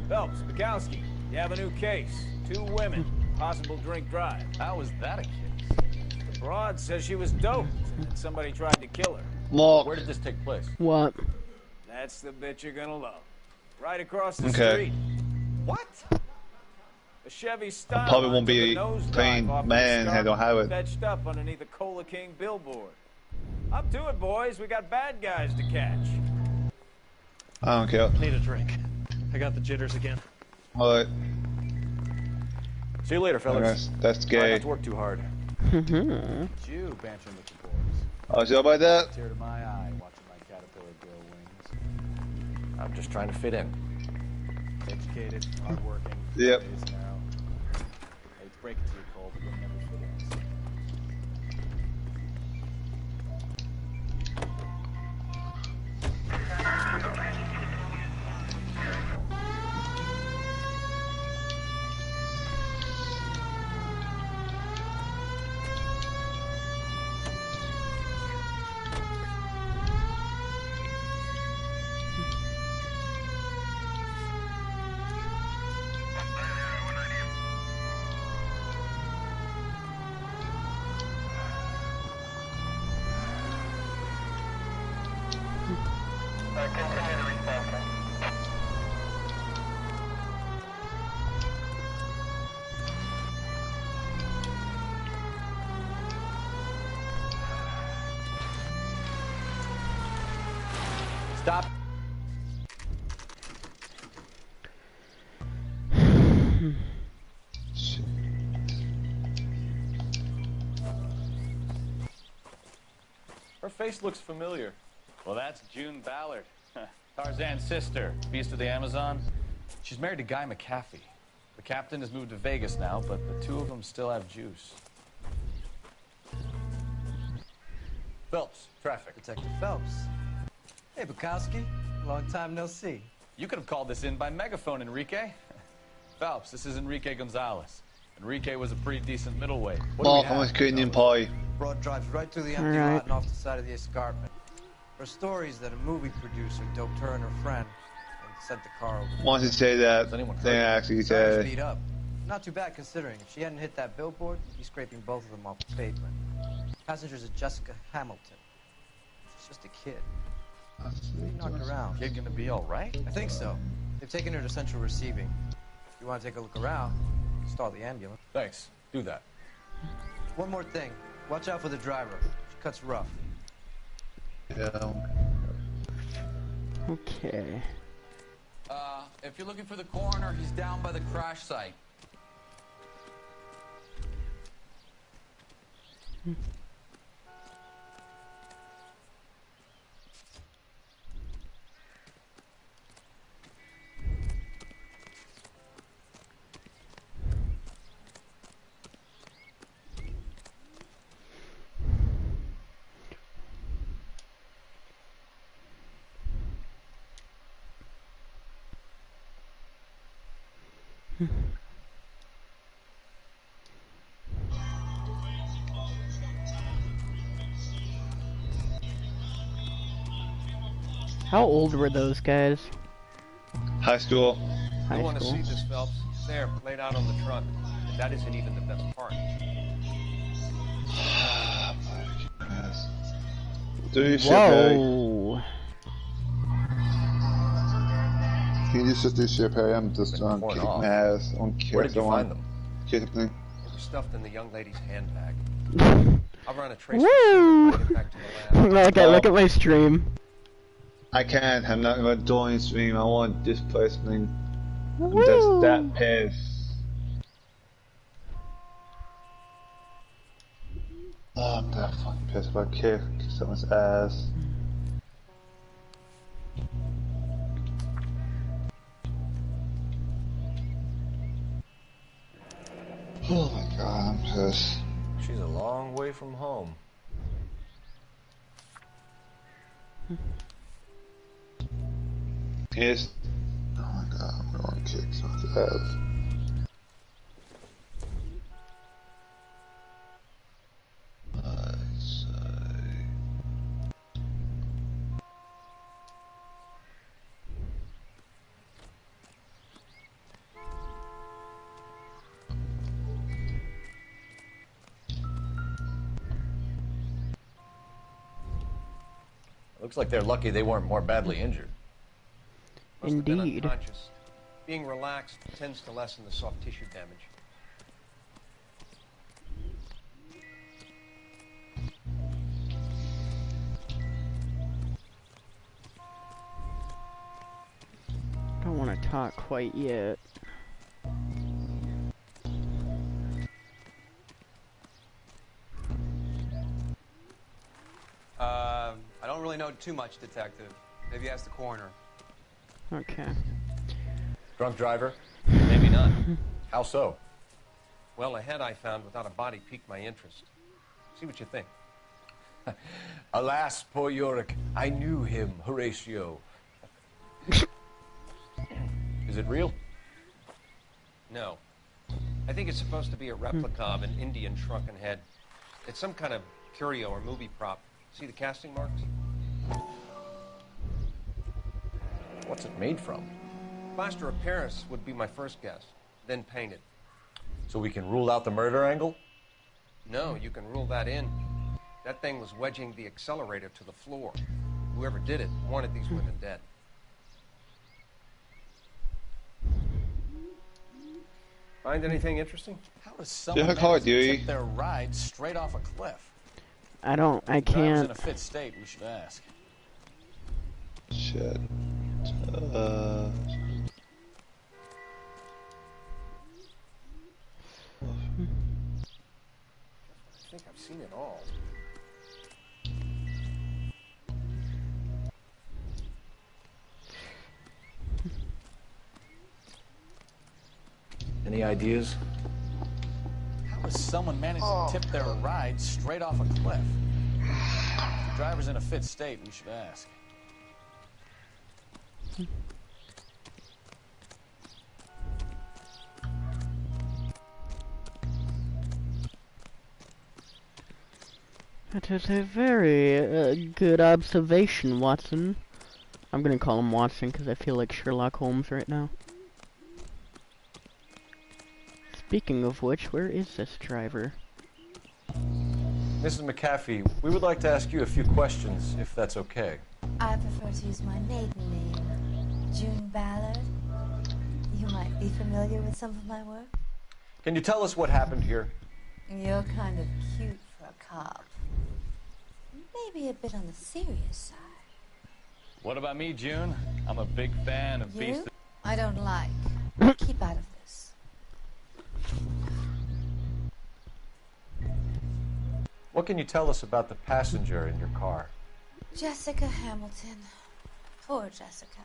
Phelps, Bukowski, you have a new case. 2 women, possible drink drive. How was that a case? The broad says she was doped and somebody tried to kill her. Mark. Where did this take place? What? That's the bit you're gonna love. Right across the Okay. street. What? A Chevy Style Probably won't be a trained man. I don't have it. Fetched up underneath a Cola King billboard. Up to it, boys. We got bad guys to catch. I don't care. Need a drink. I got the jitters again. Alright. See you later, fellas. That's Try gay. not to work too hard. Mm-hmm. You bantering with the boys. Oh, see about that? Tear to my eye watching my caterpillar grow wings. I'm just trying to fit in. Educated, hardworking. Yep. Days now. I hate to break it to you, Cole, but you'll never fit in. Stop. Her face looks familiar. Well, that's June Ballard, Tarzan's sister, beast of the Amazon. She's married to Guy McAfee. The captain has moved to Vegas now, but the 2 of them still have juice. Phelps, traffic. Detective Phelps. Hey, Bukowski. Long time no see. You could have called this in by megaphone, Enrique. Phelps, this is Enrique Gonzalez. Enrique was a pretty decent middleweight. Mark, how much Canadian pie? Broad drives right through the empty All right. lot and off the side of the escarpment. Her stories that a movie producer doped her and her friend and sent the car over. Once you say that, anyone heard they of it? actually Driver's said, beat up. Not too bad considering. If she hadn't hit that billboard, he'd be scraping both of them off the pavement. Passenger's a Jessica Hamilton. She's just a kid. She knocked around. Kid gonna be all right? I think so. They've taken her to central receiving. If you want to take a look around, stall the ambulance. Thanks. Do that. One more thing. Watch out for the driver. She cuts rough. yeah. Okay. If you're looking for the coroner, he's down by the crash site. How old were those guys? High school. High You want to school. see this, Phelps? There, laid out on the trunk. And that isn't even the best part. Do shit, Perry. Whoa. Can you just do shit, Perry? I'm just torn kicking off. my ass. I don't care. Where did you find them? Kidding me. They were stuffed in the young lady's handbag. I'll run a trace. Woo! Get back to the lab. Okay, look at my stream. I can't. I'm not going to join stream. I want displacement. I'm Woo! just that pissed. Oh, I'm that fucking pissed about kick someone's ass. Oh my god, I'm pissed. She's a long way from home. Pissed. Oh my god, I'm going to kick someone's ass. Looks like they're lucky they weren't more badly injured. Must have been Indeed. unconscious. Being relaxed tends to lessen the soft tissue damage. Don't want to talk quite yet. I don't really know too much, Detective. Maybe ask the coroner. Okay. Drunk driver? Maybe not. How so? Well, a head I found without a body piqued my interest. See what you think. Alas, poor Yorick. I knew him, Horatio. Is it real? No. I think it's supposed to be a replica of an Indian shrunken head. It's some kind of curio or movie prop. See the casting marks? What's it made from? Plaster of Paris would be my first guess, then painted. So we can rule out the murder angle? No, you can rule that in. That thing was wedging the accelerator to the floor. Whoever did it wanted these women dead. Find anything interesting? How does someone Yeah, how manage do to you? tip their ride straight off a cliff? I Driver's in can't. a fit state, we should ask. Shit. I think I've seen it all. Any ideas? How does someone manage to tip their ride straight off a cliff? If the driver's in a fit state, we should ask. That is a very good observation, Watson. I'm gonna call him Watson because I feel like Sherlock Holmes right now. Speaking of which, where is this driver? Mrs. McAfee, we would like to ask you a few questions, if that's okay. I prefer to use my maiden name, June Ballard. You might be familiar with some of my work. Can you tell us what happened here? You're kind of cute for a cop. Maybe a bit on the serious side. What about me, June? I'm a big fan of You? Beast. I don't like. Keep out of this. What can you tell us about the passenger in your car? Jessica Hamilton. Poor Jessica.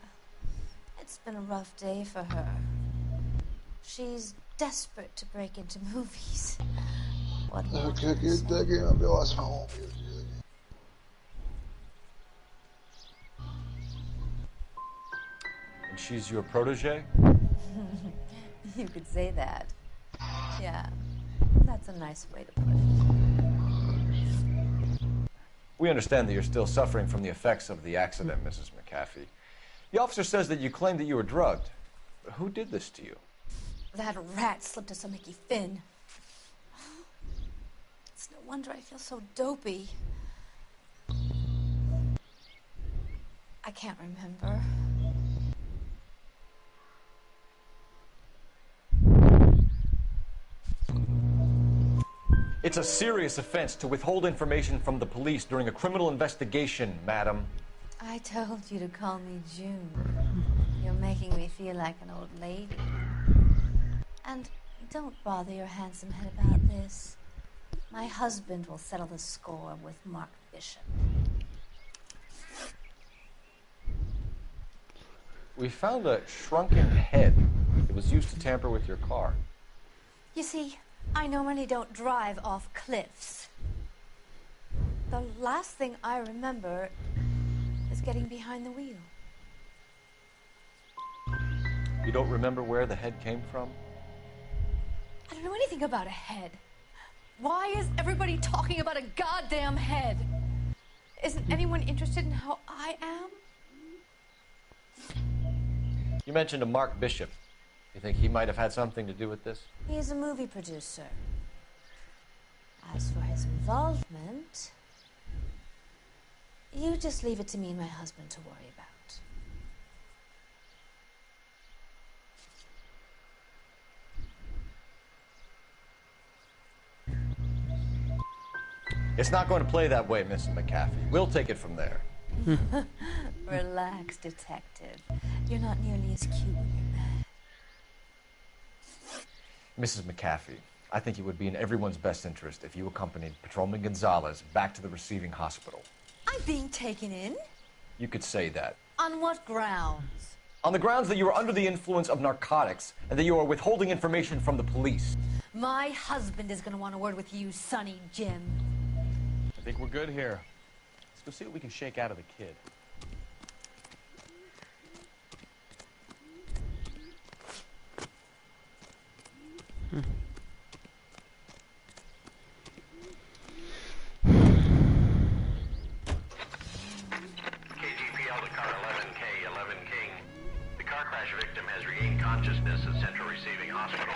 It's been a rough day for her. She's desperate to break into movies. What more can I say? And she's your protege? You could say that. Yeah, that's a nice way to put it. We understand that you're still suffering from the effects of the accident, Mrs. McAfee. The officer says that you claimed that you were drugged. Who did this to you? That rat slipped us a Mickey Finn. It's no wonder I feel so dopey. I can't remember. It's a serious offense to withhold information from the police during a criminal investigation, madam. I told you to call me June. You're making me feel like an old lady. And don't bother your handsome head about this. My husband will settle the score with Mark Bishop. We found a shrunken head. It was used to tamper with your car. You see, I normally don't drive off cliffs. The last thing I remember is getting behind the wheel. You don't remember where the head came from? I don't know anything about a head. Why is everybody talking about a goddamn head? Isn't anyone interested in how I am? You mentioned a Mark Bishop. You think he might have had something to do with this? He is a movie producer. As for his involvement, You just leave it to me and my husband to worry about. It's not going to play that way, Mrs. McAfee. We'll take it from there. Relax, detective. You're not nearly as cute when you're mad. Mrs. McAfee, I think it would be in everyone's best interest if you accompanied Patrolman Gonzalez back to the receiving hospital. I'm being taken in? You could say that. On what grounds? On the grounds that you are under the influence of narcotics and that you are withholding information from the police. My husband is going to want a word with you, Sonny Jim. I think we're good here. Let's go see what we can shake out of the kid. KGPL to car 11K, 11 King. The car crash victim has regained consciousness at Central Receiving Hospital.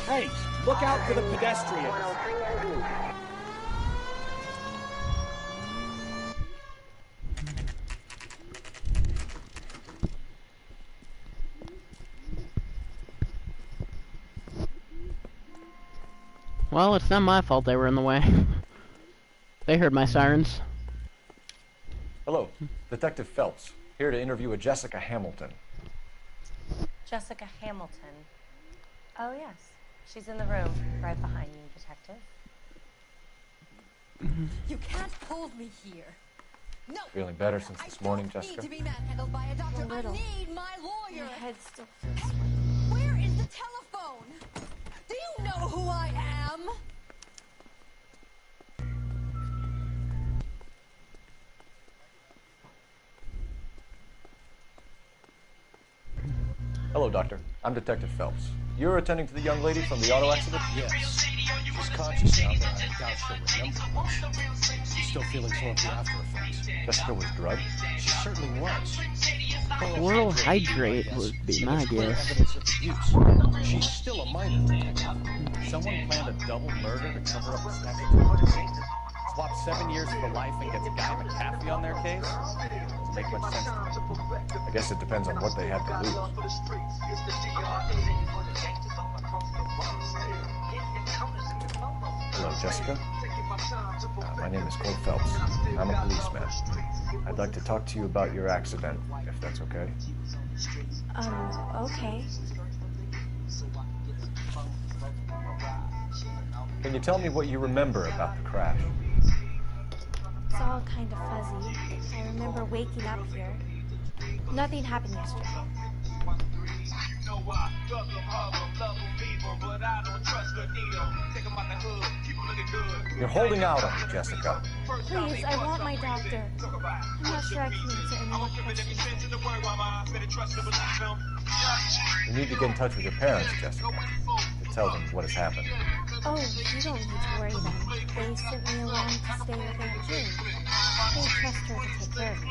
Hey, look out for the pedestrians. Well, it's not my fault they were in the way. They heard my sirens. Hello, Detective Phelps, here to interview a Jessica Hamilton. Jessica Hamilton. Oh, yes. She's in the room, right behind you, Detective. You can't hold me here. No. Feeling better since this morning, Jessica? I need to be manhandled by a doctor. I need my lawyer. My head still feels Where is the telephone? Do you know who I am? Hello, Doctor. I'm Detective Phelps. You're attending to the young lady from the auto accident? Yes. She's conscious now, but I doubt she'll remember much. She's still feeling some of the after effects. Jessica was drugged? She certainly was. Oral hydrate would be my guess. Evidence of abuse. She's still a minor. Someone planned a double murder to cover up a statute. Swap 7 years for life and gets Guy McAfee on their case? Doesn't make much sense to me. I guess it depends on what they had to lose. Hello, Jessica. My name is Cole Phelps. I'm a policeman. I'd like to talk to you about your accident, if that's okay. okay. Can you tell me what you remember about the crash? It's all kind of fuzzy. I remember waking up here. Nothing happened yesterday. You're holding out on me, Jessica. Please, I want my doctor. I'm not sure I can answer any more questions. You need to get in touch with your parents, Jessica, to tell them what has happened. Oh, you don't need to worry then. They sent me along to stay with Aunt June. They trust her to take care of me.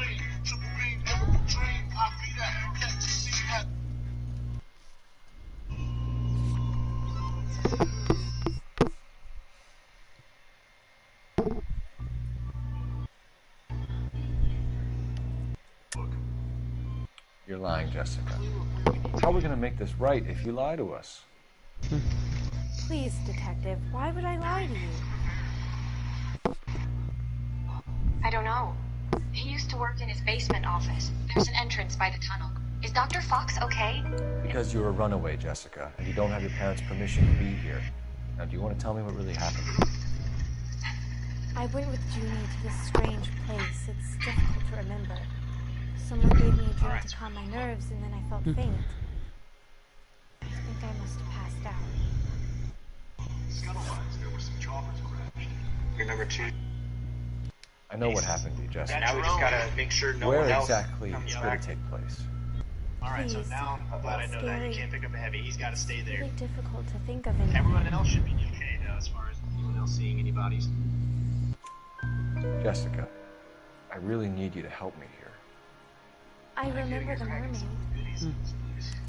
You're lying, Jessica. How are we going to make this right if you lie to us? Please, Detective, why would I lie to you? I don't know. He used to work in his basement office. There's an entrance by the tunnel. Is Dr. Fox okay? Because you're a runaway, Jessica, and you don't have your parents' permission to be here. Now, do you want to tell me what really happened? I went with Junie to this strange place. It's difficult to remember. Someone gave me a drink to calm my nerves, and then I felt faint. I think I must have passed out. Scuttle-wise, there were some choppers crashed. Remember two? I know what happened to you, Jessica. Now we just gotta make sure no Where one else exactly comes would back. it take place? Alright, so Please. now I'm glad I know that. Scary. You can't pick up a heavy. He's gotta stay there. Really difficult to think of anything. Everyone else should be okay, though, as far as anyone else seeing any bodies. Jessica, I really need you to help me here. I remember the mermaid.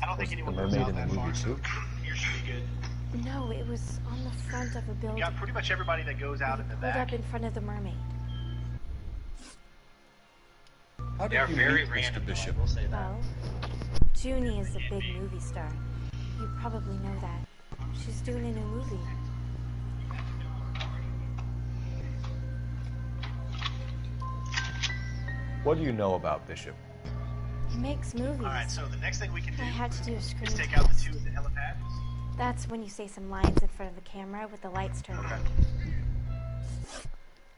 I don't think Was anyone the goes mermaid out in the that movie far, so too? you should be good. No, it was on the front of a You building. got pretty much everybody that goes out in the Pulled back. up in front of the mermaid. How They are did you very meet random, Mr. Bishop? I will say that. Well, Junie is a big movie star. You probably know that. She's doing a new movie. What do you know about Bishop? He makes movies. Alright, so the next thing we can do I had to do a screen is take out the test. two at the helipad. That's when you say some lines in front of the camera with the lights turned on.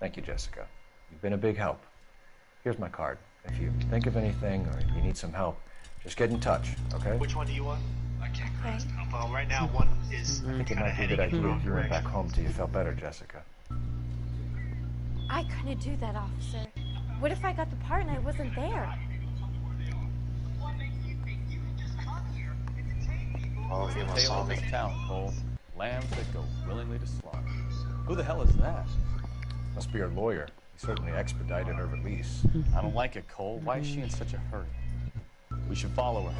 Thank you, Jessica. You've been a big help. Here's my card. If you think of anything or you need some help, just get in touch, okay? Which one do you want? I can't Okay. Well, right now one is I think it might be a good idea if you went back home till you felt better, Jessica. I couldn't do that, officer. What if I got the part and I wasn't there? Oh, It's you the must tale solve of me. this town, Cole. Lambs that go willingly to slaughter. Who the hell is that? Must be her lawyer. He certainly expedited her release. I don't like it, Cole. Why is she in such a hurry? We should follow her.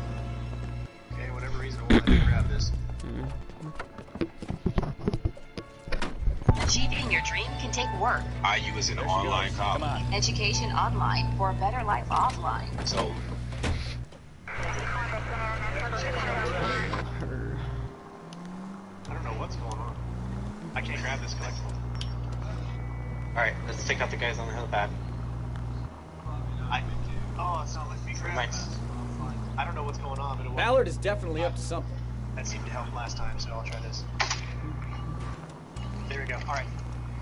Okay, whatever reason I wanted to grab this. Achieving your dream can take work. IU is an online cop. Come on. Education online for a better life offline. So, I don't know what's going on. I can't grab this collectible. Alright, let's take out the guys on the helipad. Oh, it's not like me grab this. I don't know what's going on, but it was. Ballard is definitely up to something. That seemed to help last time, so I'll try this. There we go. Alright.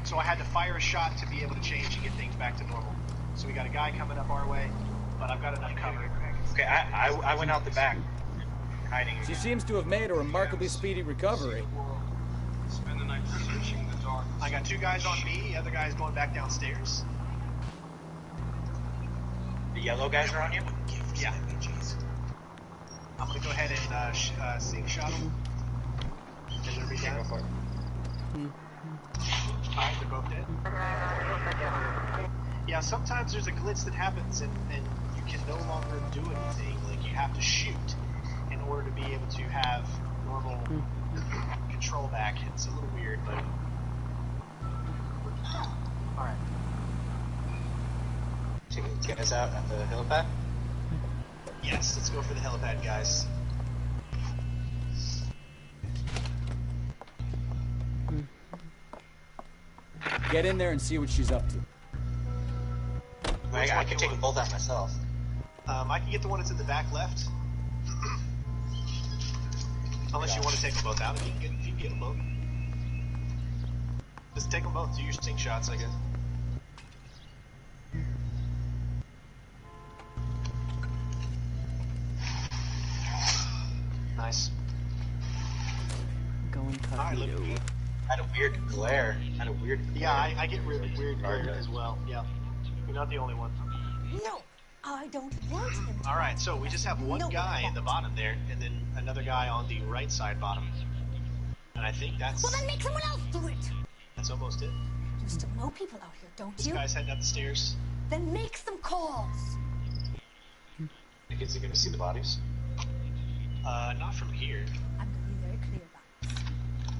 So I had to fire a shot to be able to change and get things back to normal. So we got a guy coming up our way, but I've got enough cover. Okay, I went out the back. Hiding. She seems to have made a remarkably speedy recovery. spend the night researching the dark. I got two guys on me, the other guy's going back downstairs. The yellow guys are on you? Yeah. I'm gonna go ahead and sing shot him. Is there everything? Go for it. Alright, they're both dead. Yeah, sometimes there's a glitch that happens and you can no longer do anything. Like, you have to shoot in order to be able to have normal control back. It's a little weird, but... Alright. Take you guys out at the helipad? Yes, let's go for the helipad, guys. Get in there and see what she's up to. I can take them both out myself. I can get the one that's in the back left. Unless you want to take them both out. You can get them both. Just take them both. Do your sting shots, I guess. Nice. Going cognito. Had a weird glare. Yeah, I get weird glare as well. Yeah. You're not the only one. No, I don't want him. Alright, so we just have one guy in the bottom there, and then another guy on the right side bottom. And I think that's... Well, then make someone else do it. That's almost it. You still know people out here, don't This you? guy's heading up the stairs. Then make some calls. Is he going to see the bodies? Not from here. I'm gonna be very clear about it.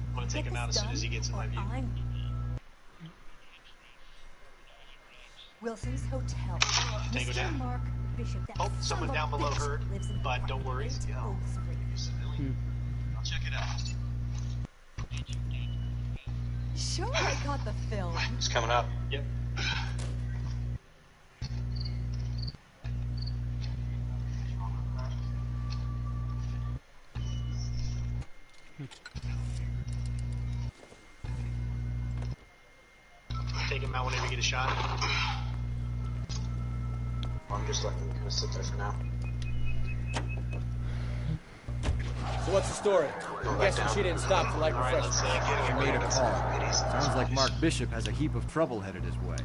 I'm gonna take him out as soon as he gets in my view. Wilson's Hotel. Tango Mr. down. Mark Bishop. That Oh, someone son down of a below bitch heard, lives in but don't worry. Oak Spring. I'll check it out. Sure, I got the film. It's coming up. Yep. Take him out whenever you get a shot. I'm just letting him kind of sit there for now. So what's the story? I'm guessing she didn't stop for light refreshment. She made a call. Sounds like Mark Bishop has a heap of trouble headed his way.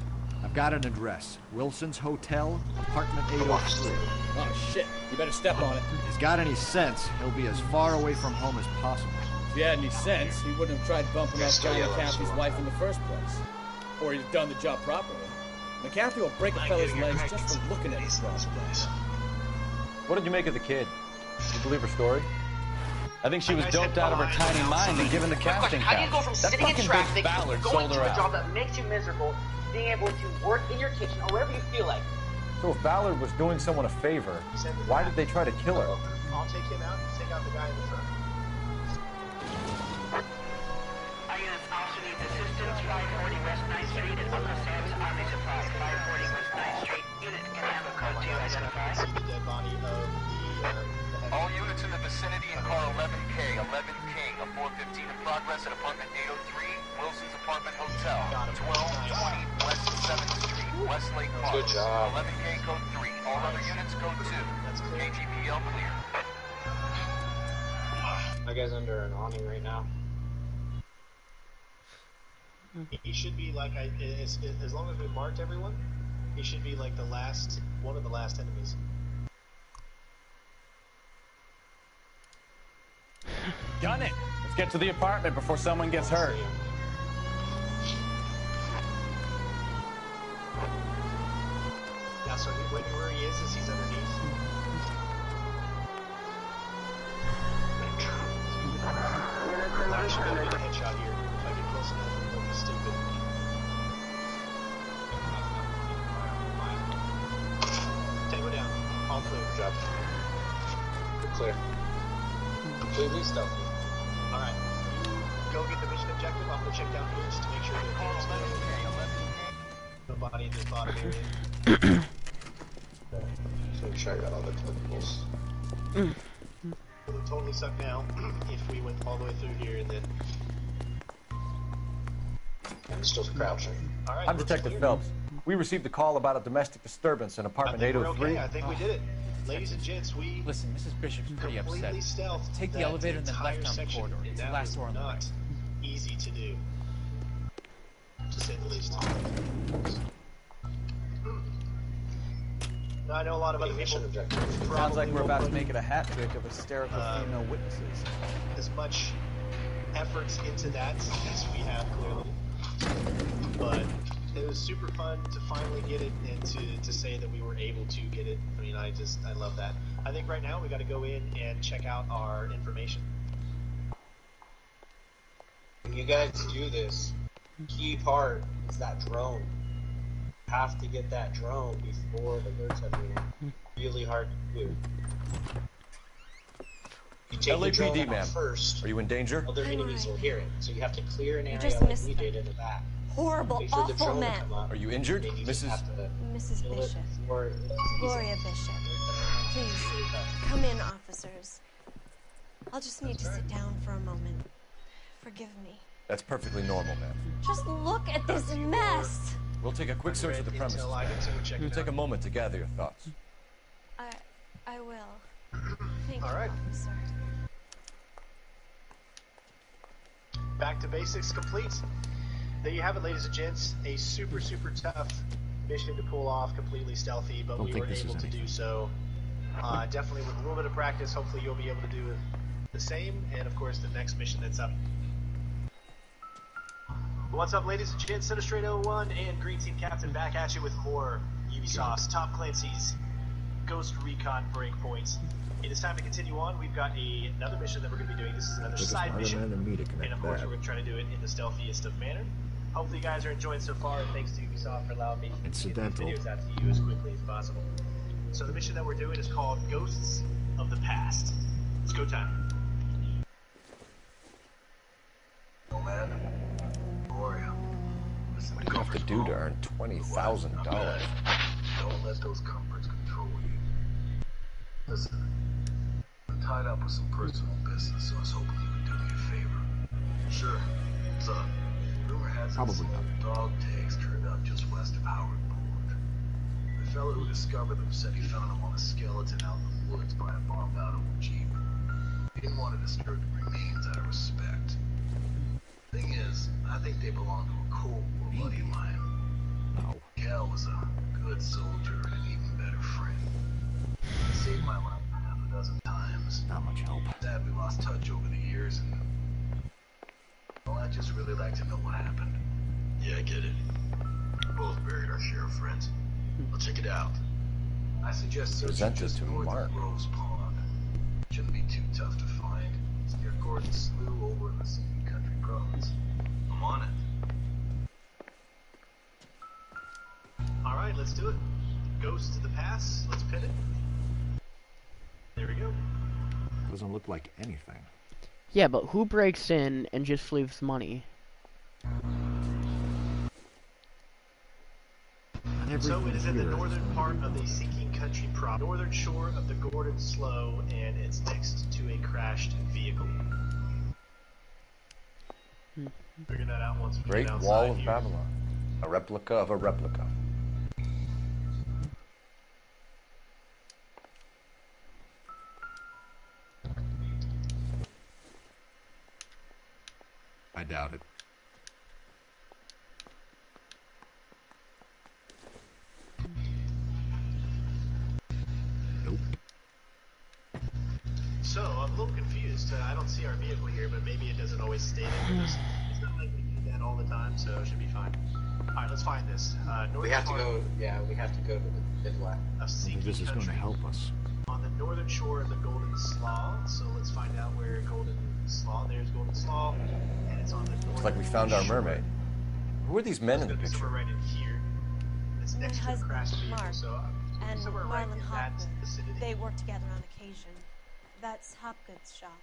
I've got an address. Wilson's Hotel, apartment 803. Oh, shit. You better step on it. If he's got any sense, he'll be as far away from home as possible. If he had any sense, he wouldn't have tried bumping up Guy McCaffrey's wife in the first place. Or he'd have done the job properly. McCaffrey will break a fella's legs just from looking at his problem. What did you make of the kid? Did you believe her story? I think she was doped out of her tiny mind and given the casting How do you go couch. from That sitting in fucking traffic, bitch Ballard going sold to her a job out. that makes you miserable, to being able to work in your kitchen or wherever you feel like? So if Ballard was doing someone a favor, why did they try to kill her? I'll take him out and take out the guy in the front. Our units also need assistance. 540 West 9th Street and Uncle Sam's Army Supply. 540 West 9th Street. Unit can handle code 2 identified. See the dead body of the All units in the vicinity in car 11K, 11 King, a 415 in progress at apartment 803, Wilson's Apartment Hotel, 1220 West 7th Street, Westlake Park. Good job. 11K code 3, all other units code 2. That's clear. KGPL clear. That guy's under an awning right now. He should be like as long as we marked everyone, he should be like one of the last enemies. Gun it! Let's get to the apartment before someone gets hurt. Yeah, so where he is he's underneath. I should be able to get a headshot here. If I get close enough, it won't be stupid. Tango down. All clear. Drop. We're clear. Completely stealthy. Alright. Go get the mission objective. I'm gonna check down here just to make sure that there's nobody in this bottom area. So make sure I got all the collectibles. It would totally suck now if we went all the way through here and then. I'm still crouching. Alright. I'm Detective Phelps. We received a call about a domestic disturbance in apartment 803. Okay. I think we did it. Ladies and gents, we Listen, Mrs. Bishop's pretty upset. completely stealthed. Take the that elevator and then left down the section, corridor. and It's the that last was door on the not right. easy to do, to say the least. Now, I know a lot of other Mission people. objective. Sounds like we're about to make it a hat trick of hysterical female witnesses. As much efforts into that as we have, clearly. But it was super fun to finally get it and to say that we were able to get it. I mean, I love that. I think right now we got to go in and check out our information. When you guys do this, key part is that drone. You have to get that drone before the birds have been really hard to do. You take the drone LAPD, out ma'am. first, Are you in danger? other enemies will hear it. So you have to clear an You area just like missed we them. did in the back. Horrible, Wait for the awful drone to men. come up. Are you injured, Then you just Mrs. have to Mrs. kill it Bishop. before Gloria Bishop. Please, come in, officers. I'll just need to sit down for a moment. Forgive me. That's perfectly normal, ma'am. Just look at this mess. We'll take a quick search of the premises. It'll take a moment to gather your thoughts. I will. Thank All you, right. officer. Back to basics complete. There you have it, ladies and gents. A super, super tough mission to pull off, completely stealthy, but we were able to do so. Definitely with a little bit of practice, hopefully you'll be able to do the same, and of course the next mission that's up. What's up, ladies and gents? Sinistray 01 and Green Team Captain back at you with more Ubisoft's Tom Clancy's Ghost Recon Breakpoints. It is time to continue on. We've got another mission that we're going to be doing. This is another side mission, and of course we're going to try to do it in the stealthiest of manner. Hopefully you guys are enjoying so far, and thanks to Ubisoft for allowing me to get these videos out to you as quickly as possible. So the mission that we're doing is called Ghosts of the Past. It's go time. Oh man. Gloria. Listen, What do you have to do to earn $20,000? Don't let those comforts control you. Listen, I'm tied up with some personal business, so I was hoping you could do me a favor. Sure. What's up? Rumor has it some dog tags turned up just west of Howard Port. The fellow who discovered them said he found them on a skeleton out in the woods by a bombed-out old Jeep. He didn't want to disturb the remains out of respect. Thing is, I think they belong to a Cold War buddy of mine. No. Can't Miguel was a good soldier and an even better friend. He saved my life half a dozen times. Not much help. Dad, we lost touch over the years, and well, I'd just really like to know what happened. Yeah, I get it. We both buried our share of friends. Well, check it out. I suggest searching Presented just to north Mark. of Rose Pond. Shouldn't be too tough to find. It's near Gordon Slough over in the Singing Country Province. I'm on it. Alright, let's do it. Ghost to the pass. Let's pin it. There we go. Doesn't look like anything. Yeah, but who breaks in and just leaves money? So it is in the northern part of the Sinking Country Province, northern shore of the Gordon Slough, and it's next to a crashed vehicle. Figure that out once we Great get outside Wall of here. Babylon. A replica of a replica. I doubt it. Nope. So I'm a little confused. I don't see our vehicle here, but maybe it doesn't always stay there. It's not like we do that all the time, so it should be fine. Alright, let's find this. We have to go. Yeah, we have to go to the bivouac. Of I think Sinking this is going to Country help us. on the northern shore of the Golden Slough. So let's find out where Golden Slough. There's Golden Slough, and it's on the northern Looks like we found our shore. mermaid. Who are these men in the It's picture? somewhere right in here. It's My next to a husband, crashed vehicle, Mark, so and somewhere right Marlon in that Hopgood. vicinity. They work together on occasion. That's Hopgood's shop.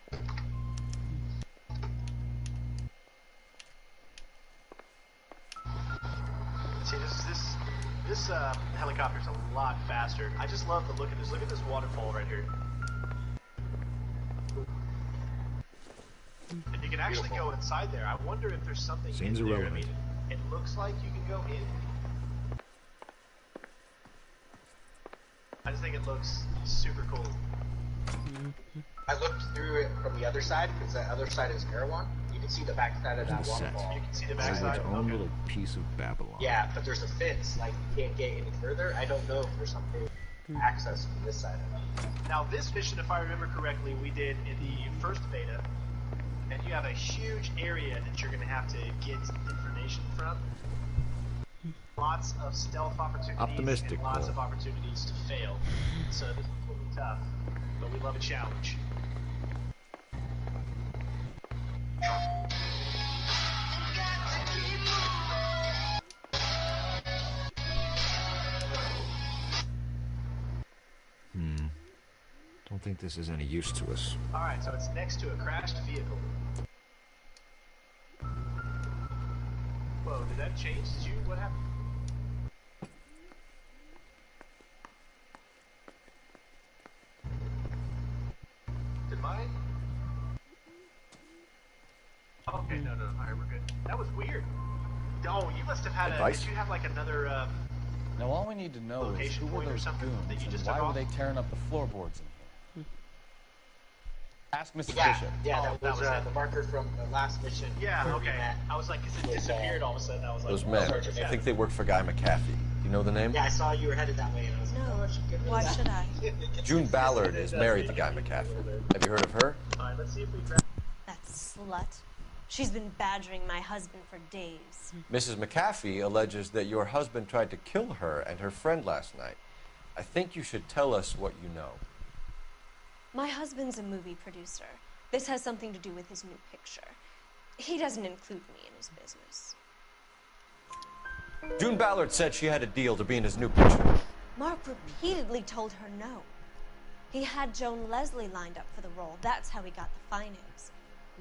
See, this helicopter's a lot faster. I just love the look of this. Look at this waterfall right here. And you can actually go inside there. I wonder if there's something Seems in there. irrelevant. I mean, it looks like you can go in. I just think it looks super cool. I looked through it from the other side because the other side is Erewhon. You can see the back side of that It's a set. waterfall. You can see the It's backside. its own Okay. little piece of Babylon. Yeah, but there's a fence. Like you can't get any further. I don't know if there's something access from this side of it. Now, this mission, if I remember correctly, we did in the first beta, and you have a huge area that you're going to have to get information from. Lots of stealth opportunities Optimistic, and lots Cole. of opportunities to fail. So this will be tough, but we love a challenge. Don't think this is any use to us. Alright, so it's next to a crashed vehicle. Whoa, did that change? Did you? What happened? Did mine? Okay, no. Alright, we're good. That was weird. Oh, you must have had Advice? did you have like another, Now all we need to know is location who were point or those something that goons you and just why took were off? they tearing up the floorboards in here? Ask Mrs. Yeah, Bishop. yeah, Oh, that was it. the marker from the last mission. Yeah, where we okay. met. I was like, 'cause it disappeared all of a sudden. I was like, Those oh, men. Sergeant, I yeah. think they work for Guy McAfee. You know the name? Yeah, I saw you were headed that way, and I was like, No. oh, I should get rid of Why that. should I? June Ballard is married to Guy McAfee. Have you heard of her? Alright, let's see if we grab. That slut. She's been badgering my husband for days. Mrs. McAfee alleges that your husband tried to kill her and her friend last night. I think you should tell us what you know. My husband's a movie producer. This has something to do with his new picture. He doesn't include me in his business. June Ballard said she had a deal to be in his new picture. Mark repeatedly told her no. He had Joan Leslie lined up for the role. That's how he got the finance.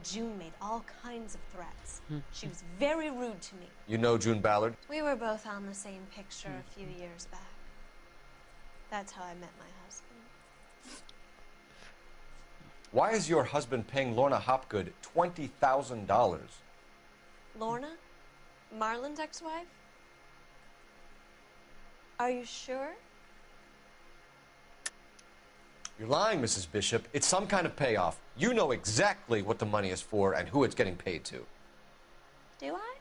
June made all kinds of threats. She was very rude to me. You know June Ballard? We were both on the same picture a few years back. That's how I met my husband. Why is your husband paying Lorna Hopgood $20,000? Lorna? Marlon's ex-wife? Are you sure? You're lying, Mrs. Bishop. It's some kind of payoff. You know exactly what the money is for and who it's getting paid to. Do I?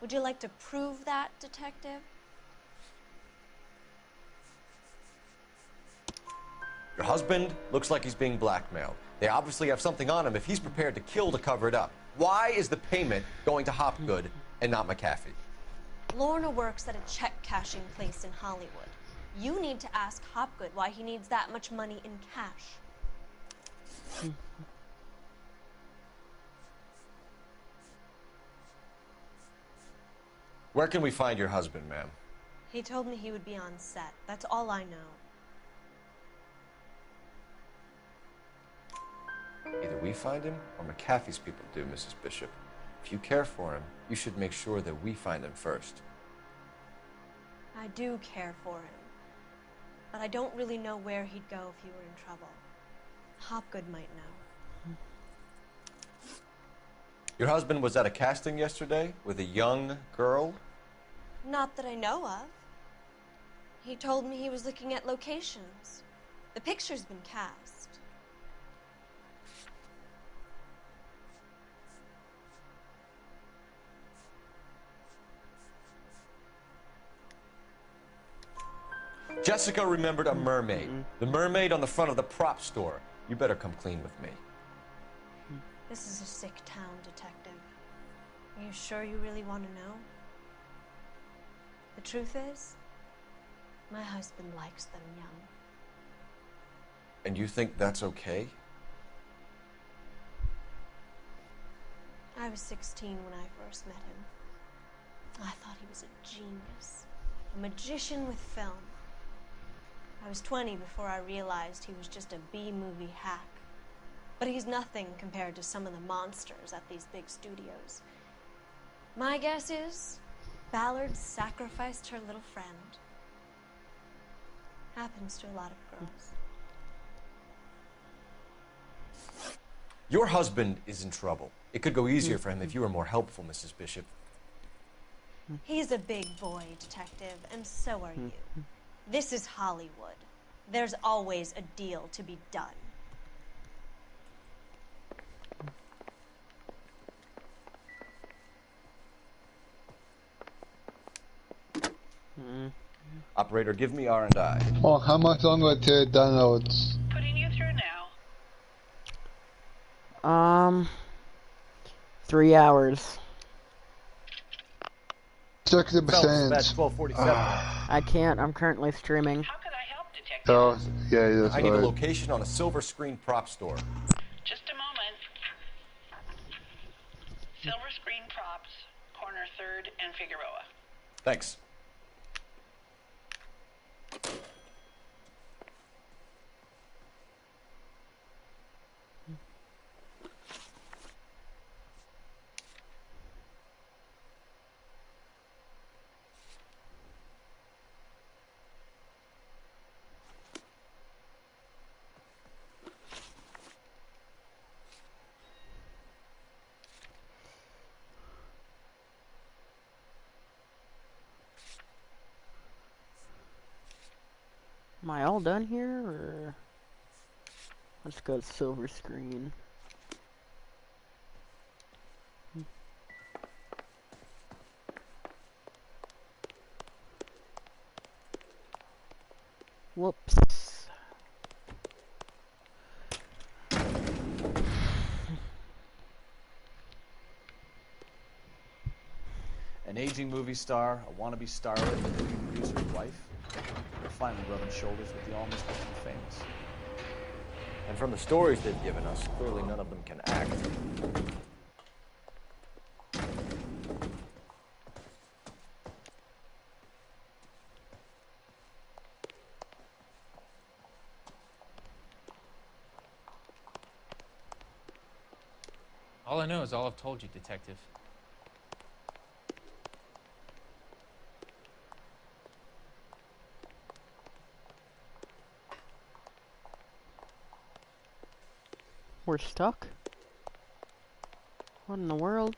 Would you like to prove that, detective? Your husband looks like he's being blackmailed. They obviously have something on him if he's prepared to kill to cover it up. Why is the payment going to Hopgood and not McAfee? Lorna works at a check-cashing place in Hollywood. You need to ask Hopgood why he needs that much money in cash. Where can we find your husband, ma'am? He told me he would be on set. That's all I know. Either we find him or McAfee's people do, Mrs. Bishop. If you care for him, you should make sure that we find him first. I do care for him. But I don't really know where he'd go if he were in trouble. Hopgood might know. Your husband was at a casting yesterday with a young girl? Not that I know of. He told me he was looking at locations. The picture's been cast. Jessica remembered a mermaid. The mermaid on the front of the prop store. You better come clean with me. This is a sick town, Detective. Are you sure you really want to know? The truth is, my husband likes them young. And you think that's okay? I was 16 when I first met him. I thought he was a genius, a magician with film. I was 20 before I realized he was just a B-movie hack. But he's nothing compared to some of the monsters at these big studios. My guess is Ballard sacrificed her little friend. Happens to a lot of girls. Your husband is in trouble. It could go easier for him if you were more helpful, Mrs. Bishop. He's a big boy, Detective, and so are you. This is Hollywood. There's always a deal to be done. Operator, give me R&I. Oh, how much longer to downloads? Putting you through now. 3 hours. 60%. That's 12:47. I can't. I'm currently streaming. How could I help, Detective? Oh, yeah, that's I need a right. location on a silver screen prop store. Just a moment. Silver Screen Props, corner 3rd and Figueroa. Thanks. Am I all done here, or let's go to silver screen? Whoops. An aging movie star, a wannabe starlet, and a movie producer's wife. They're finally rubbing shoulders with the almost famous. And from the stories they've given us, clearly none of them can act. All I know is all I've told you, Detective. We're stuck? What in the world?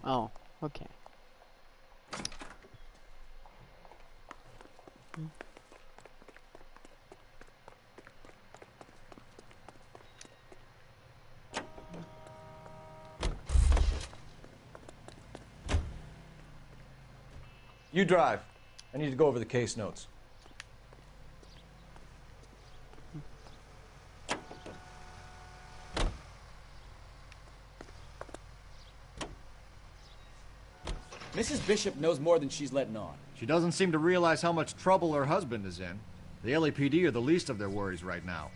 Oh, okay. You drive. I need to go over the case notes. Mrs. Bishop knows more than she's letting on. She doesn't seem to realize how much trouble her husband is in. The LAPD are the least of their worries right now.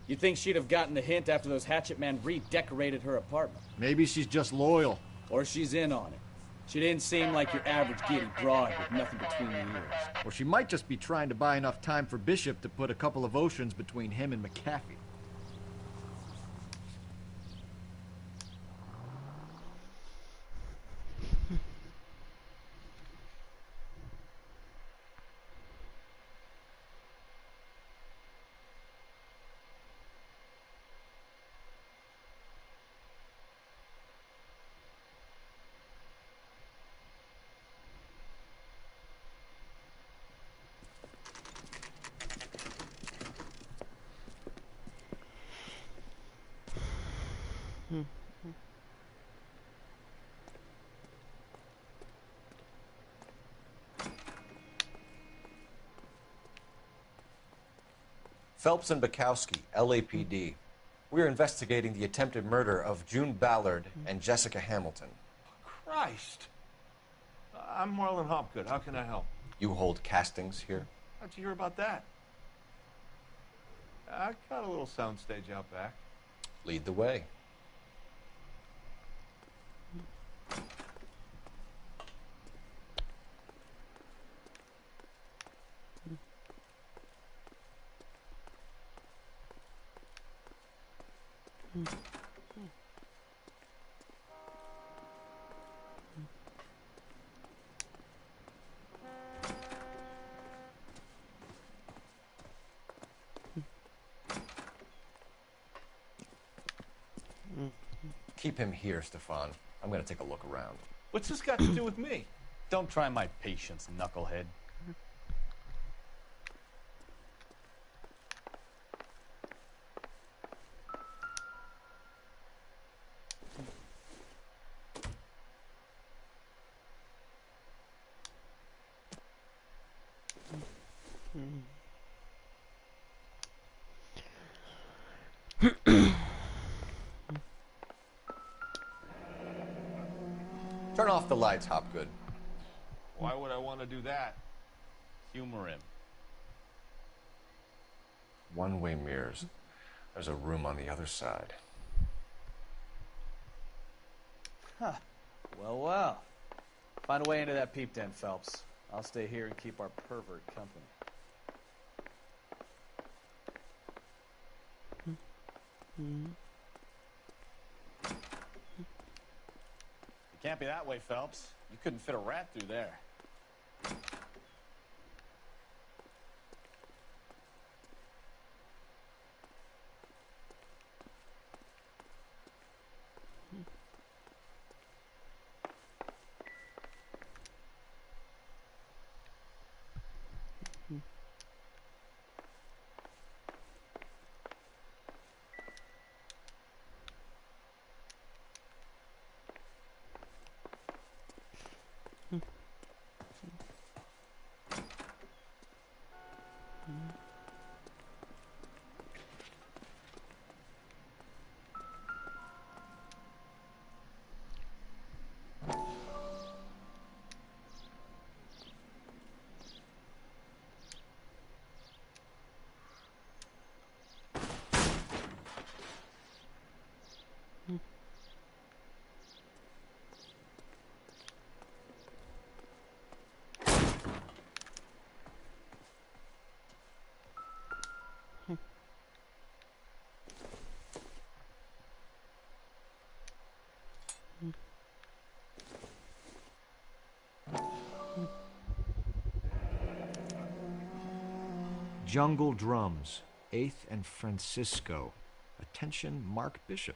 You'd think she'd have gotten the hint after those hatchet men redecorated her apartment. Maybe she's just loyal. Or she's in on it. She didn't seem like your average giddy broad with nothing between the ears. Or she might just be trying to buy enough time for Bishop to put a couple of oceans between him and McAfee. Phelps and Bukowski, LAPD. We're investigating the attempted murder of June Ballard and Jessica Hamilton. Christ. I'm Marlon Hopgood. How can I help? You hold castings here? How'd you hear about that? I got a little soundstage out back. Lead the way. Keep him here, Stefan. I'm gonna take a look around. What's this got to do with me? Don't try my patience, knucklehead. Turn off the lights, Hopgood. Why would I want to do that? Humor him. One-way mirrors. There's a room on the other side. Huh. Well, well. Find a way into that peep den, Phelps. I'll stay here and keep our pervert company. It can't be that way, Phelps. You couldn't fit a rat through there. Jungle Drums, 8th and Francisco. Attention, Mark Bishop.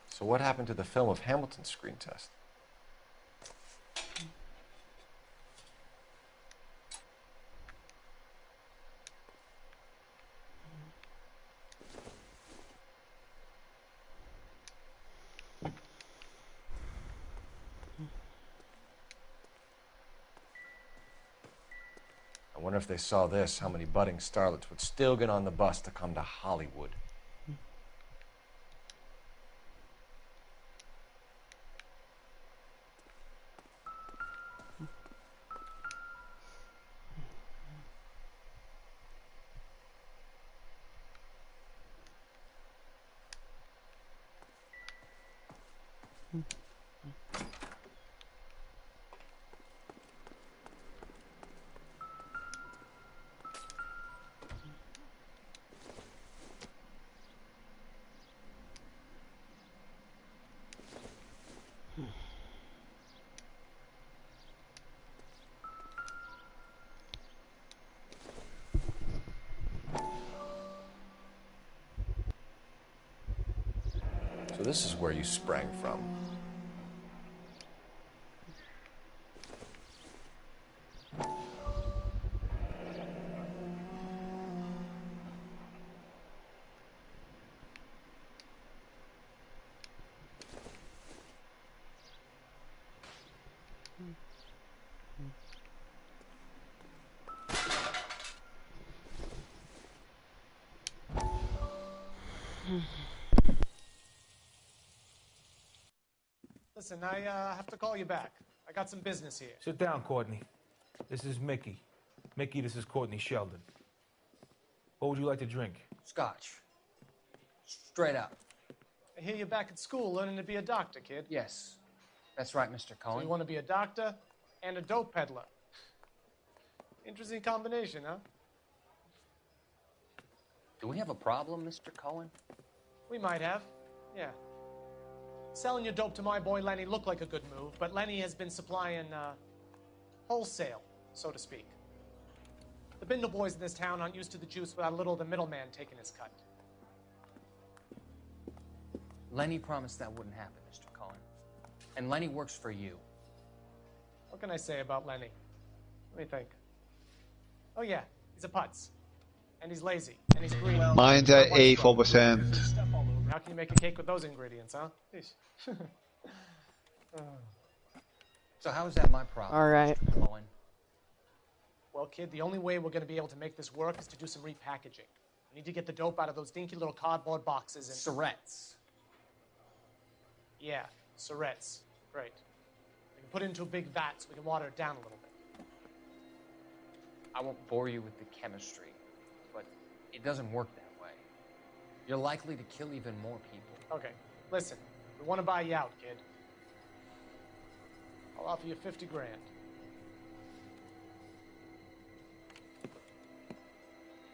So what happened to the film of Hamilton's screen test? I wonder if they saw this, how many budding starlets would still get on the bus to come to Hollywood. So this is where you sprang from. Listen, I have to call you back. I got some business here. Sit down, Courtney. This is Mickey. Mickey, this is Courtney Sheldon. What would you like to drink? Scotch. Straight up. I hear you're back at school learning to be a doctor, kid. Yes. That's right, Mr. So Cohen. you want to be a doctor and a dope peddler. Interesting combination, huh? Do we have a problem, Mr. Cohen? We might have, yeah. Selling your dope to my boy Lenny looked like a good move, but Lenny has been supplying, wholesale, so to speak. The Bindle boys in this town aren't used to the juice without a little of the middleman taking his cut. Lenny promised that wouldn't happen, Mr. Cohen. And Lenny works for you. What can I say about Lenny? Let me think. Oh yeah, he's a putz. And he's lazy. And he's greedy. Mine's at 84%. How can you make a cake with those ingredients, huh? So how is that my problem? All right. Mr. Cohen? Well, kid, the only way we're going to be able to make this work is to do some repackaging. We need to get the dope out of those dinky little cardboard boxes and... Syrettes. Yeah, syrettes. Great. We can put it into a big vat so we can water it down a little bit. I won't bore you with the chemistry, but it doesn't work that way. You're likely to kill even more people. Okay, listen. We want to buy you out, kid. I'll offer you 50 grand.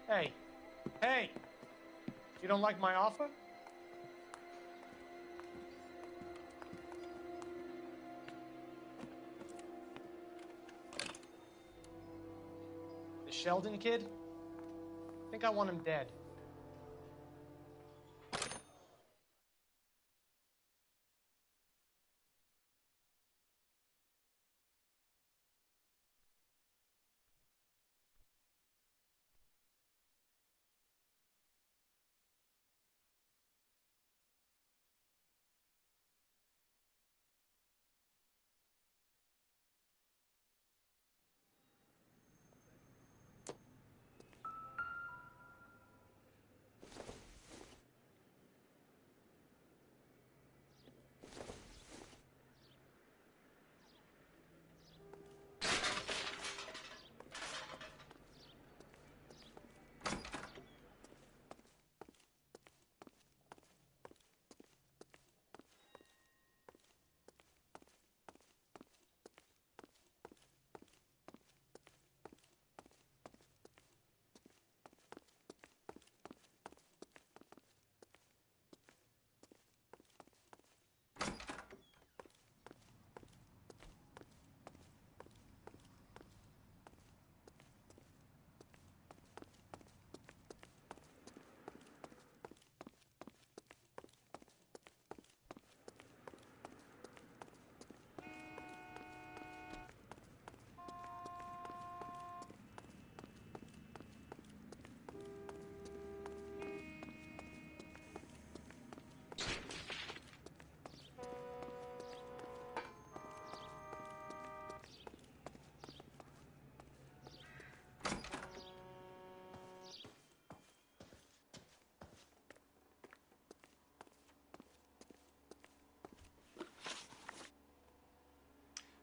Hey. Hey! You don't like my offer? The Sheldon kid? I think I want him dead.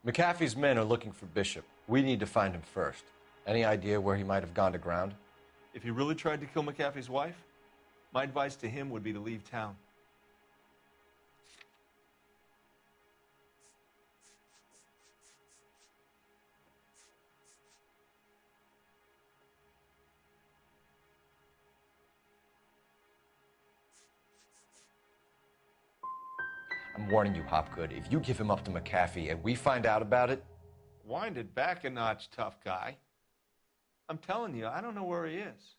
McAfee's men are looking for Bishop. We need to find him first. Any idea where he might have gone to ground? If he really tried to kill McAfee's wife, my advice to him would be to leave town. I'm warning you, Hopgood. If you give him up to McAfee and we find out about it... Wind it back a notch, tough guy. I'm telling you, I don't know where he is.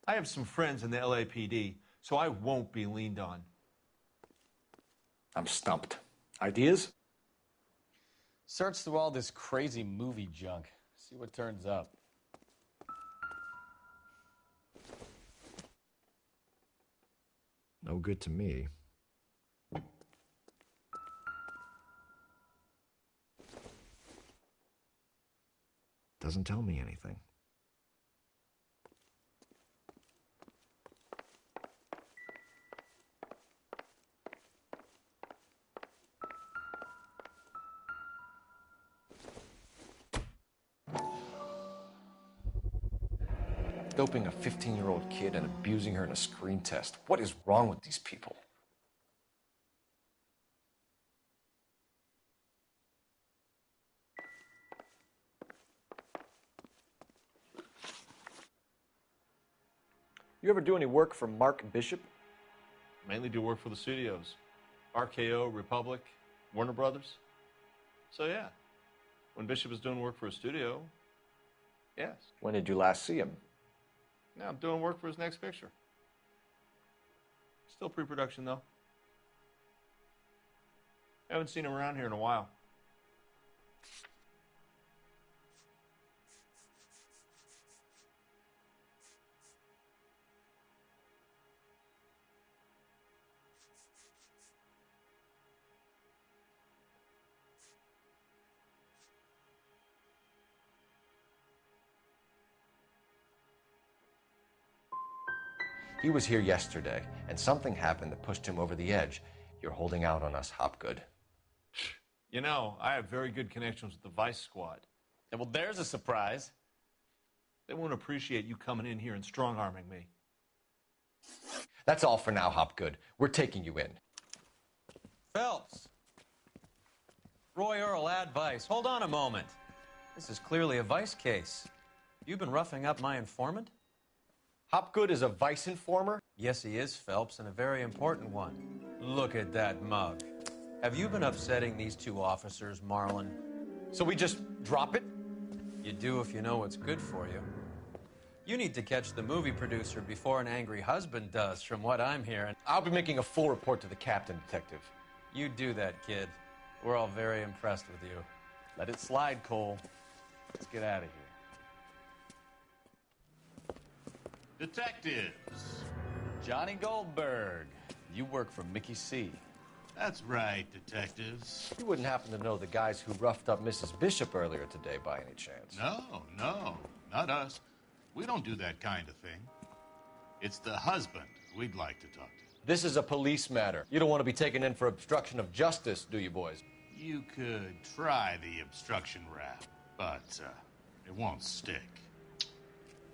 I have some friends in the LAPD, so I won't be leaned on. I'm stumped. Ideas? Search through all this crazy movie junk. See what turns up. No good to me. Doesn't tell me anything. Doping a 15-year-old kid and abusing her in a screen test. What is wrong with these people? You ever do any work for Mark Bishop? Mainly do work for the studios. RKO, Republic, Warner Brothers. So yeah, when Bishop is doing work for a studio, yes. When did you last see him? Now I'm doing work for his next picture. Still pre-production, though. Haven't seen him around here in a while. He was here yesterday, and something happened that pushed him over the edge. You're holding out on us, Hopgood. You know, I have very good connections with the Vice Squad. Yeah, well, there's a surprise. They won't appreciate you coming in here and strong-arming me. That's all for now, Hopgood. We're taking you in. Phelps. Roy Earl, ad Vice. Hold on a moment. This is clearly a Vice case. You've been roughing up my informant? Hopgood is a Vice informer? Yes, he is, Phelps, and a very important one. Look at that mug. Have you been upsetting these two officers, Marlon? So we just drop it? You do if you know what's good for you. You need to catch the movie producer before an angry husband does, from what I'm hearing. I'll be making a full report to the captain, Detective. You do that, kid. We're all very impressed with you. Let it slide, Cole. Let's get out of here. Detectives. Johnny Goldberg. You work for Mickey C. That's right, detectives. You wouldn't happen to know the guys who roughed up Mrs. Bishop earlier today by any chance? No, not us. We don't do that kind of thing. It's the husband we'd like to talk to. This is a police matter. You don't want to be taken in for obstruction of justice, do you, boys? You could try the obstruction rap, but it won't stick.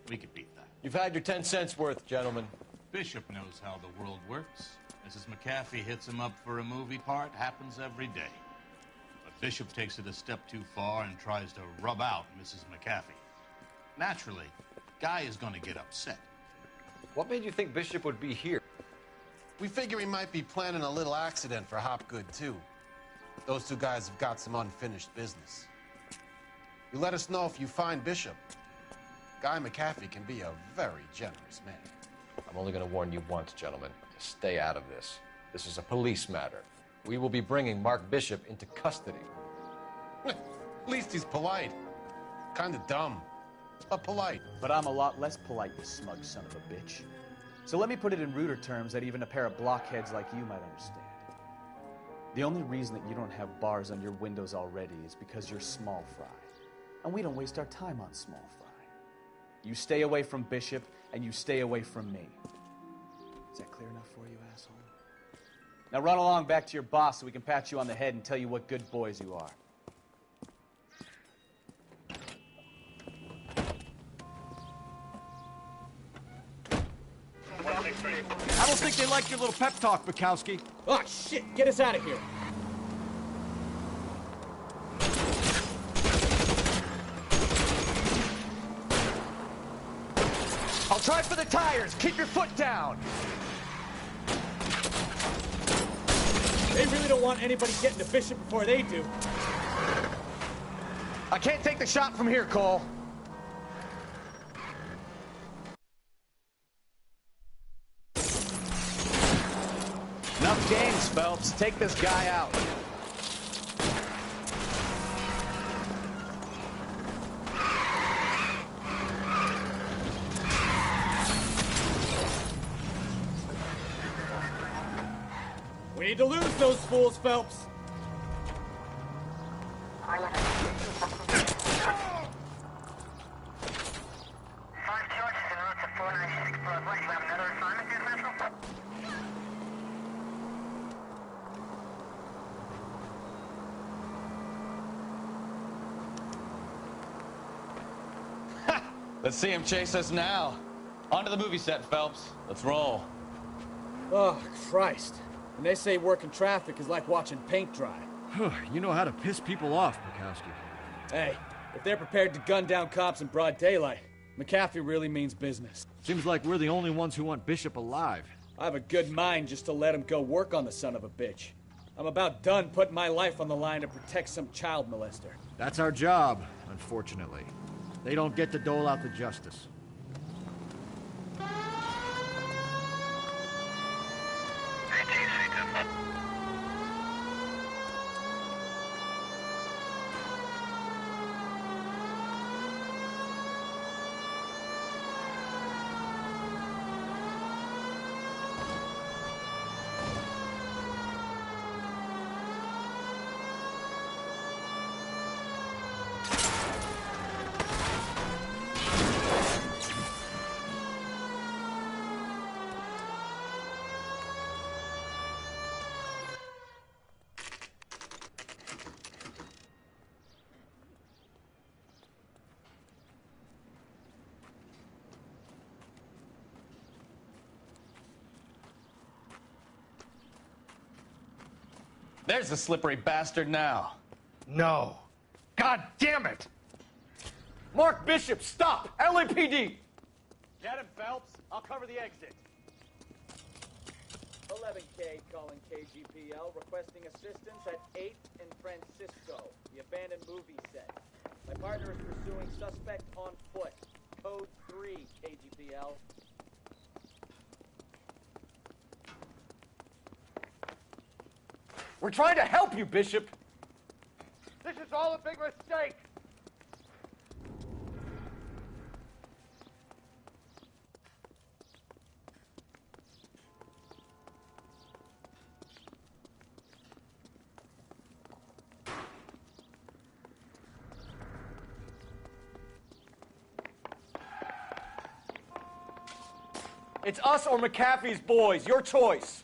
We could beat that. You've had your 10 cents worth, gentlemen. Bishop knows how the world works. Mrs. McAfee hits him up for a movie part, happens every day. But Bishop takes it a step too far and tries to rub out Mrs. McAfee. Naturally, Guy is going to get upset. What made you think Bishop would be here? We figure he might be planning a little accident for Hopgood, too. Those two guys have got some unfinished business. You let us know if you find Bishop. Guy McAfee can be a very generous man. I'm only going to warn you once, gentlemen, to stay out of this. This is a police matter. We will be bringing Mark Bishop into custody. At least he's polite. Kind of dumb, but polite. But I'm a lot less polite, you smug son of a bitch. So let me put it in ruder terms that even a pair of blockheads like you might understand. The only reason that you don't have bars on your windows already is because you're small fry. And we don't waste our time on small fry. You stay away from Bishop, and you stay away from me. Is that clear enough for you, asshole? Now run along back to your boss so we can pat you on the head and tell you what good boys you are. I don't think they like your little pep talk, Bukowski. Oh, shit! Get us out of here! I'll try for the tires. Keep your foot down. They really don't want anybody getting to Bishop before they do. I can't take the shot from here, Cole. Enough games, Phelps. Take this guy out. We need to lose those fools, Phelps. Let's see him chase us now. Onto the movie set, Phelps. Let's roll. Oh, Christ. And they say working traffic is like watching paint dry. You know how to piss people off, Bukowski. Hey, if they're prepared to gun down cops in broad daylight, McAfee really means business. Seems like we're the only ones who want Bishop alive. I have a good mind just to let him go work on the son of a bitch. I'm about done putting my life on the line to protect some child molester. That's our job, unfortunately. They don't get to dole out the justice. There's the slippery bastard now. No. God damn it! Mark Bishop, stop! LAPD! Get him, Phelps. I'll cover the exit. 11K calling KGPL, requesting assistance at 8th and Francisco, the abandoned movie set. My partner is pursuing suspect on foot. Code 3, KGPL. We're trying to help you, Bishop. This is all a big mistake. It's us or McAfee's boys. Your choice.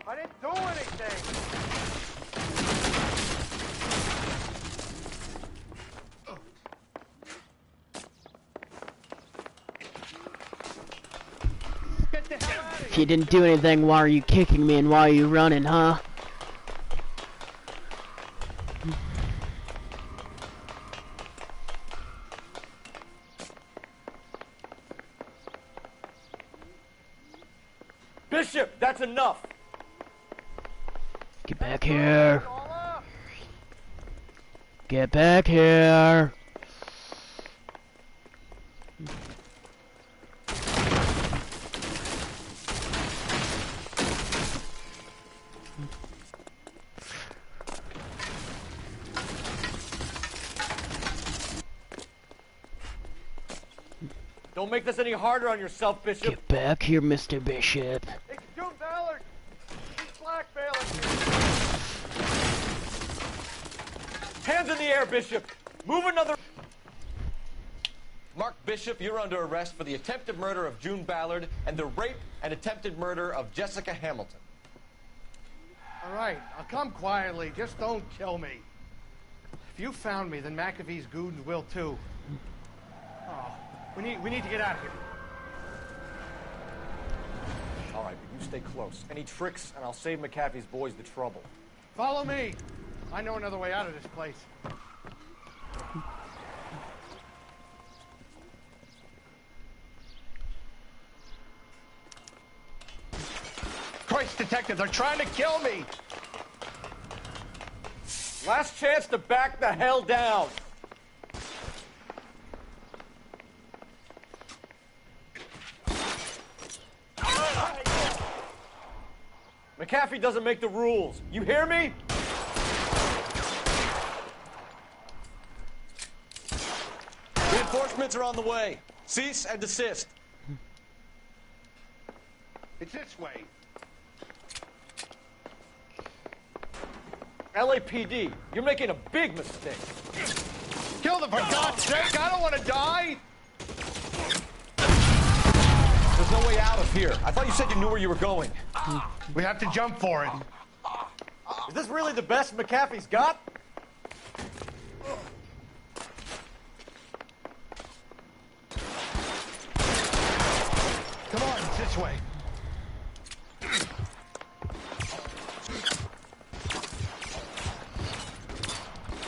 I didn't do anything. Get the hell out of here. If you didn't do anything, why are you kicking me and why are you running, huh? Bishop, that's enough. Get back here. Get back here. Don't make this any harder on yourself, Bishop. Get back here, Mr. Bishop. It's June Ballard. He's blackmailing you. Hands in the air, Bishop. Move another... Mark Bishop, you're under arrest for the attempted murder of June Ballard and the rape and attempted murder of Jessica Hamilton. All right, I'll come quietly. Just don't kill me. If you found me, then McAfee's goons will too. Oh, we need to get out of here. All right, but you stay close. Any tricks, and I'll save McAfee's boys the trouble. Follow me. I know another way out of this place. Christ, detective, they're trying to kill me! Last chance to back the hell down! McAfee doesn't make the rules. You hear me? Reinforcements are on the way. Cease and desist. It's this way. LAPD, you're making a big mistake. Kill them for God's sake! I don't want to die! There's no way out of here. I thought you said you knew where you were going. We have to jump for it. Is this really the best McAfee's got? Come on, it's this way.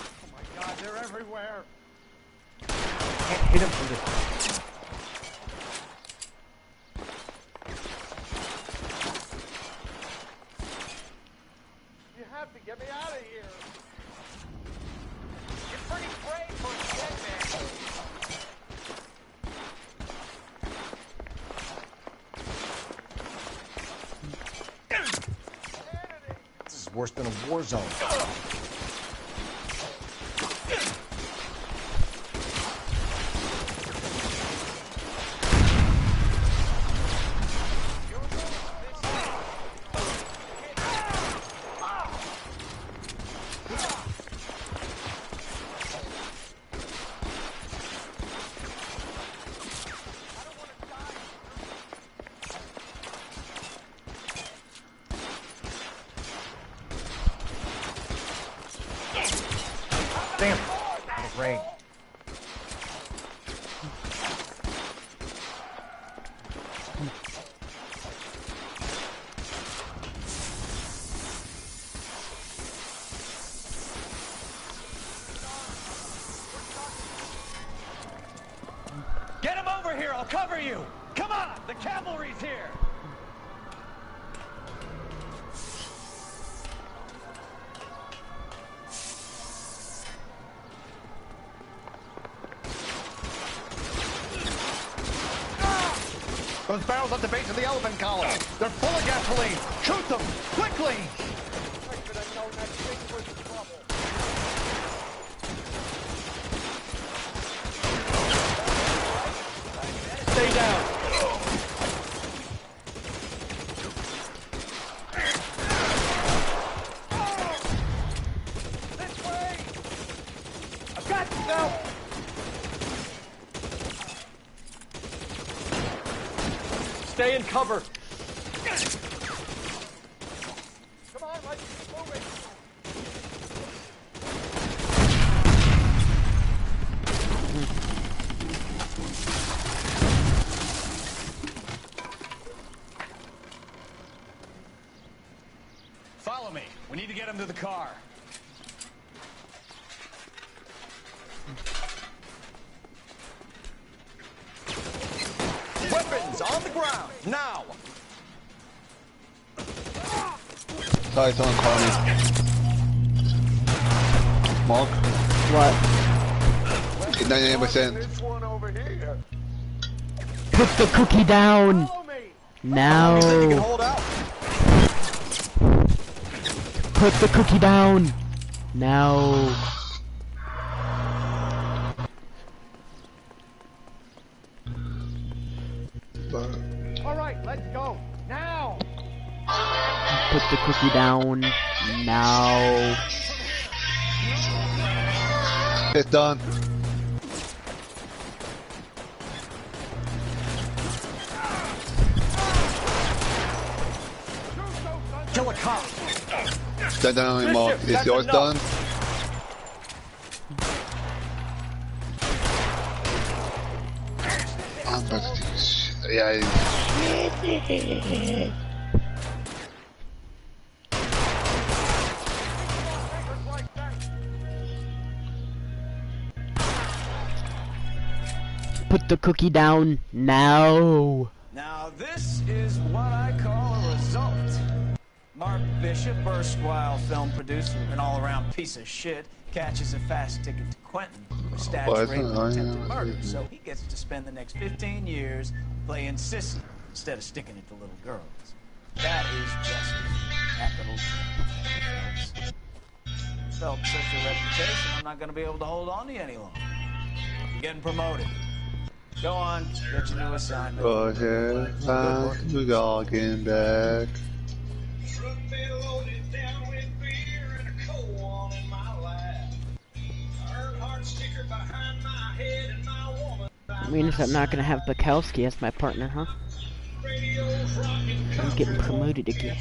Oh my God, they're everywhere. Can't hit him from this. You have to get me out of here. You're pretty brave for a dead man. This is worse than a war zone. Damn, out of range. Get him over here! I'll cover you! Come on! The cavalry's here! Those barrels at the base of the elephant column. They're full of gasoline. Shoot them! Quickly! Stay down. This way! I've got you now. Stay in cover. Come on, let's keep moving. Follow me. We need to get him to the car. Weapons on the ground, now! Sorry, someone call me. Mark? What? 99%. This one over here. Put the cookie down! Now! You can hold out. Put the cookie down! Now! All right, let's go. Now! Put the cookie down. Now! It's done. cop. Stand down anymore. Bishop, Is that's yours enough. done? I'm about to do this. Yeah. Put the cookie down now. Now this is what I call a result. Mark Bishop, erstwhile film producer and all-around piece of shit, catches a fast ticket to Quentin with status rape and attempted murder. So he gets to spend the next 15 years playing sissy instead of sticking it to little girls. That is justice. Capital J. Phelps such a reputation, I'm not going to be able to hold on to you any longer. You're getting promoted. Go on, get your new assignment. Go ahead, we're walking back. Means I'm not gonna have Bukowski as my partner, huh? I'm getting promoted again.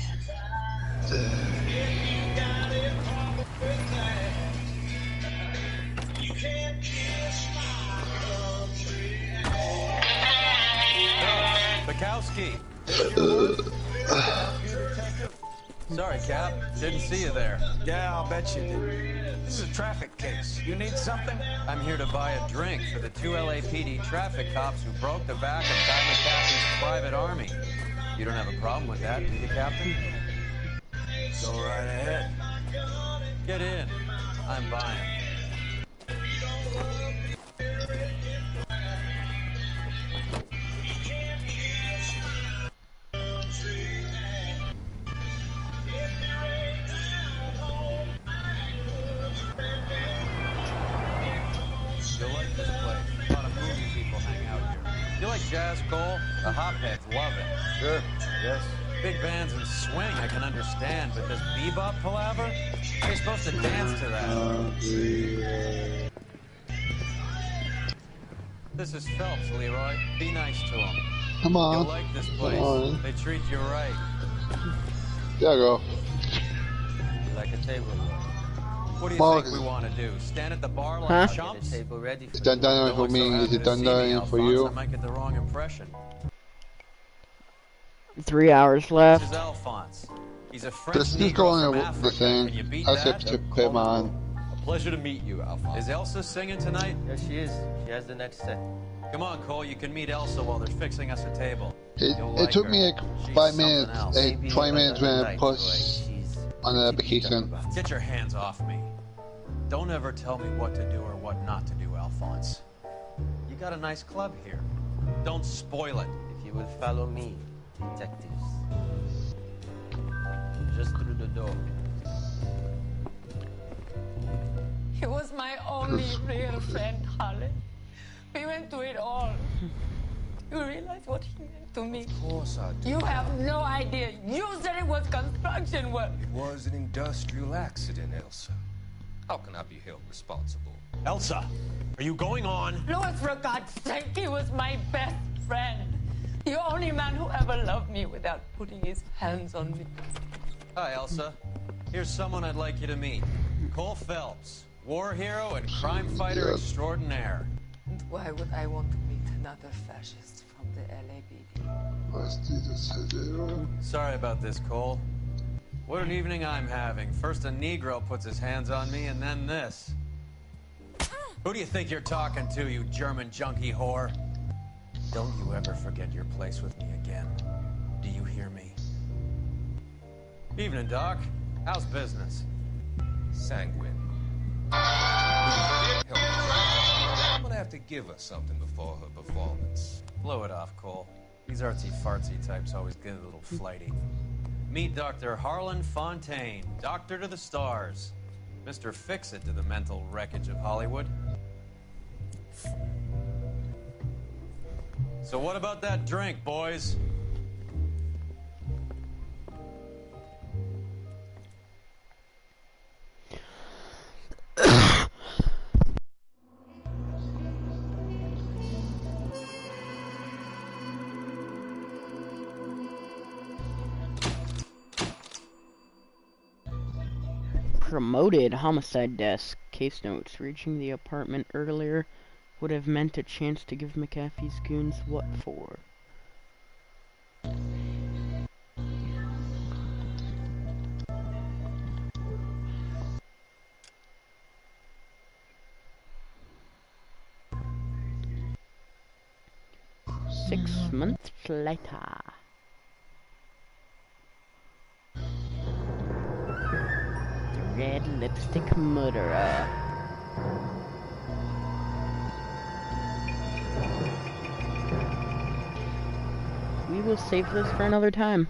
Bukowski. Sorry, Cap. Didn't see you there. Yeah, I'll bet you did. This is a traffic case. You need something? I'm here to buy a drink for the 2 LAPD traffic cops who broke the back of Guy McCaffrey's private army. You don't have a problem with that, do you, Captain? Go right ahead. Get in. I'm buying. You'll like this place. A lot of movie people hang out here. You like jazz, Cole? The hopheads love it. Sure, yes. Big bands and swing I can understand, but this bebop palaver? How are you supposed to dance to that? This is Phelps, Leroy. Be nice to him. Come on. You'll like this place. Come on. They treat you right. There you go. You like a table? What do you Mark. think we want to do? Stand at the bar like chumps? Is that done for me? Is it done for you? I might get the wrong impression. 3 hours This left. is Alphonse. He's a French Let's just Negro go on from the Africa. thing. Can you beat I'll that? skip to him on. A pleasure to meet you, Alphonse. Is Elsa singing tonight? Yes, she is. She has the next set. Come on, Cole. You can meet Elsa while they're fixing us a table. It took me like 5 minutes, 20 minutes when I pushed on the application. Get your hands off me. Don't ever tell me what to do or what not to do, Alphonse. You got a nice club here. Don't spoil it. If you would follow me, detectives. Just through the door. He was my only real friend, Harley. We went through it all. You realize what he meant to me? Of course I do. You have no idea. You said it was construction work. It was an industrial accident, Elsa. How can I be held responsible? Elsa, are you going on? Louis, for God's sake, he was my best friend. The only man who ever loved me without putting his hands on me. Hi, Elsa. Here's someone I'd like you to meet. Cole Phelps, war hero and crime fighter extraordinaire. And why would I want to meet another fascist from the LAPD? Sorry about this, Cole. What an evening I'm having. First a Negro puts his hands on me, and then this. Who do you think you're talking to, you German junkie whore? Don't you ever forget your place with me again. Do you hear me? Evening, Doc. How's business? Sanguine. I'm gonna have to give her something before her performance. Blow it off, Cole. These artsy-fartsy types always get a little flighty. Meet Dr. Harlan Fontaine, doctor to the stars. Mr. Fix-It to the mental wreckage of Hollywood. So what about that drink, boys? Promoted. Homicide desk. Case notes. Reaching the apartment earlier would have meant a chance to give McAfee's goons what for. Six months later. The red lipstick murderer. We will save this for another time.